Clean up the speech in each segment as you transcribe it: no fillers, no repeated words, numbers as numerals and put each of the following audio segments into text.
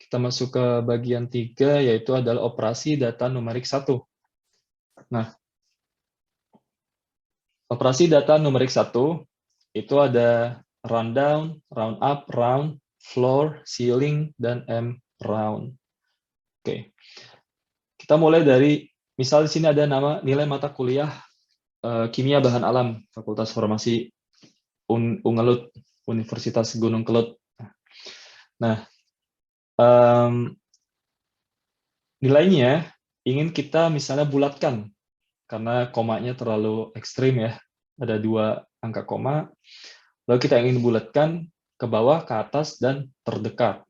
kita masuk ke bagian 3, yaitu adalah operasi data numerik 1. Nah, operasi data numerik 1 itu ada round down, round up, round, floor, ceiling, dan M round. Oke. Kita mulai dari, misal di sini ada nama nilai mata kuliah Kimia Bahan Alam, Fakultas Farmasi Ungalut, Universitas Gunung Kelut. Nah, nilainya ingin kita misalnya bulatkan, karena komanya terlalu ekstrim ya, ada 2 angka koma, lalu kita ingin bulatkan ke bawah, ke atas, dan terdekat.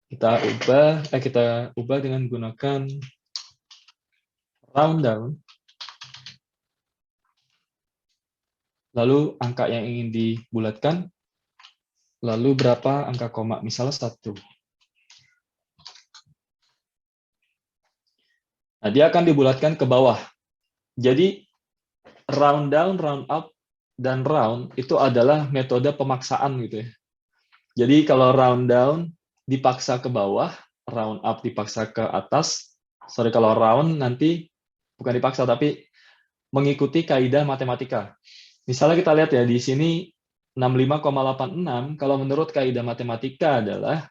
Kita ubah dengan menggunakan round down, lalu angka yang ingin dibulatkan, lalu berapa angka koma, misalnya 1. Nah, dia akan dibulatkan ke bawah. Jadi, round down, round up, dan round itu adalah metode pemaksaan gitu ya. Jadi, kalau round down dipaksa ke bawah, round up dipaksa ke atas. Sorry, kalau round nanti bukan dipaksa, tapi mengikuti kaidah matematika. Misalnya kita lihat ya, di sini 65,86, kalau menurut kaidah matematika adalah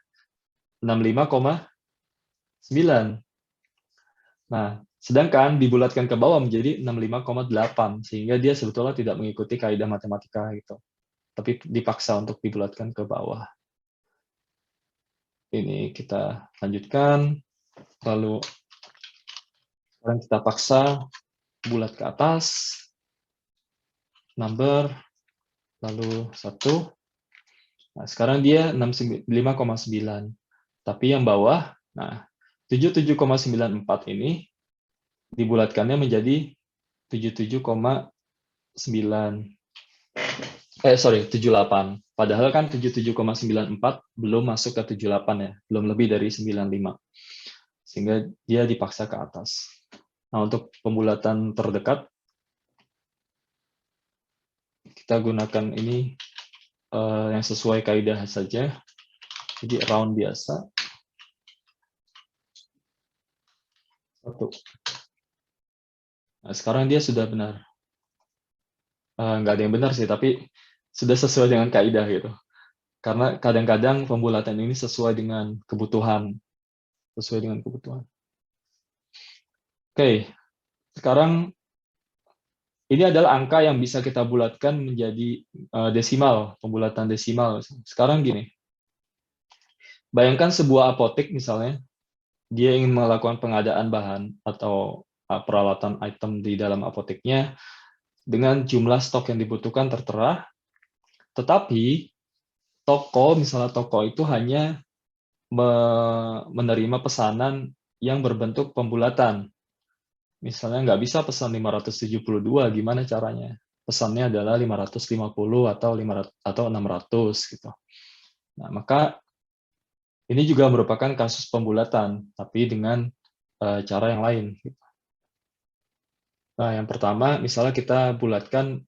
65,9. Nah, sedangkan dibulatkan ke bawah menjadi 65,8, sehingga dia sebetulnya tidak mengikuti kaidah matematika gitu. Tapi dipaksa untuk dibulatkan ke bawah. Ini kita lanjutkan, lalu sekarang kita paksa bulat ke atas, number, lalu 1. Nah, sekarang dia 65,9. Tapi yang bawah, nah 77,94 ini dibulatkannya menjadi 78. Padahal kan 77,94 belum masuk ke 78 ya, belum lebih dari 95. Sehingga dia dipaksa ke atas. Nah, untuk pembulatan terdekat, kita gunakan ini yang sesuai kaidah saja. Jadi round biasa. 1. Nah, sekarang dia sudah benar. Nggak ada yang benar sih, tapi sudah sesuai dengan kaidah gitu. Karena kadang-kadang pembulatan ini sesuai dengan kebutuhan. Oke, sekarang ini adalah angka yang bisa kita bulatkan menjadi desimal, pembulatan desimal. Sekarang gini, bayangkan sebuah apotek misalnya, dia ingin melakukan pengadaan bahan atau peralatan item di dalam apoteknya dengan jumlah stok yang dibutuhkan tertera, tetapi misalnya toko itu hanya menerima pesanan yang berbentuk pembulatan. Misalnya nggak bisa pesan 572, gimana caranya? Pesannya adalah 550 atau 600 gitu. Nah, maka ini juga merupakan kasus pembulatan, tapi dengan cara yang lain. Nah, yang pertama, misalnya kita bulatkan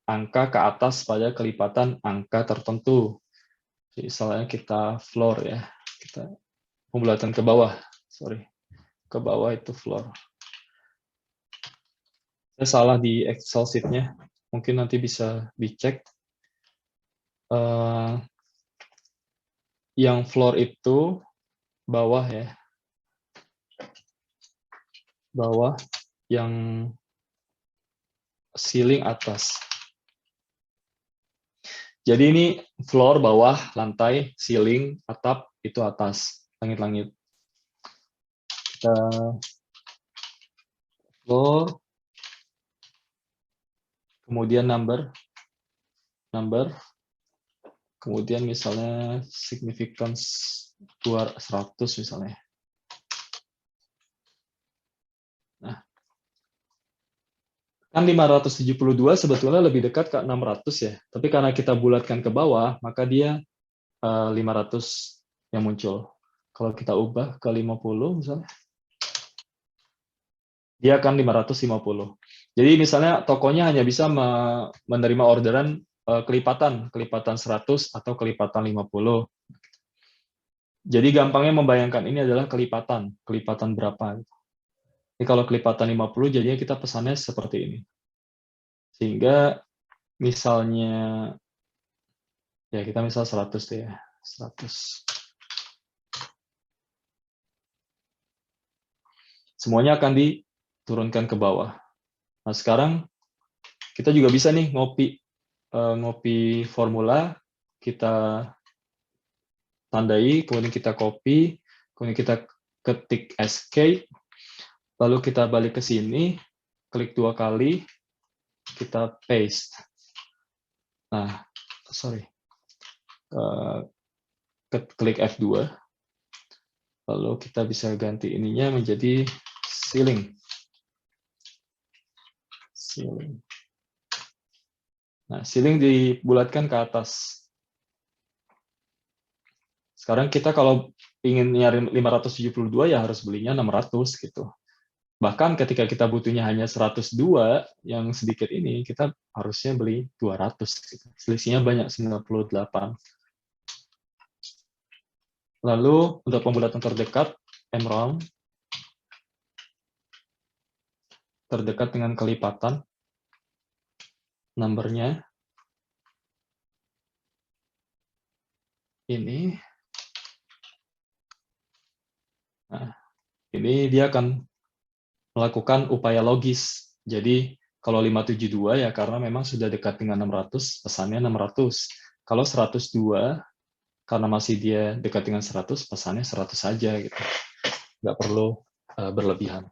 angka ke atas pada kelipatan angka tertentu. Jadi, misalnya kita floor ya, kita pembulatan ke bawah, ke bawah itu floor. Saya salah di Excel sheet-nya, mungkin nanti bisa dicek. Yang floor itu bawah ya, bawah, yang ceiling atas. Jadi ini floor bawah, lantai, ceiling, atap itu atas, langit-langit. Kita floor, kemudian number, kemudian misalnya significance 100 misalnya. Nah, kan 572 sebetulnya lebih dekat ke 600 ya, tapi karena kita bulatkan ke bawah, maka dia 500 yang muncul. Kalau kita ubah ke 50 misalnya, dia akan 550. Jadi misalnya tokonya hanya bisa menerima orderan kelipatan 100 atau kelipatan 50. Jadi gampangnya membayangkan ini adalah kelipatan berapa. Jadi kalau kelipatan 50, jadinya kita pesannya seperti ini. Sehingga misalnya, ya kita misal 100 deh ya, 100. Semuanya akan diturunkan ke bawah. Nah sekarang kita juga bisa nih ngopi formula, kita tandai, kemudian kita copy, kemudian kita ketik escape, lalu kita balik ke sini, klik 2 kali, kita paste. Nah, klik F2, lalu kita bisa ganti ininya menjadi ceiling. Nah, ceiling dibulatkan ke atas. Sekarang kita kalau ingin nyari 572 ya harus belinya 600 gitu. Bahkan ketika kita butuhnya hanya 102 yang sedikit ini, kita harusnya beli 200 gitu. Selisihnya banyak, 98. Lalu untuk pembulatan terdekat, mround terdekat dengan kelipatan numbernya ini. Nah, ini dia akan melakukan upaya logis. Jadi kalau 572 ya karena memang sudah dekat dengan 600, pesannya 600. Kalau 102 karena masih dia dekat dengan 100, pesannya 100 saja gitu. Nggak perlu berlebihan.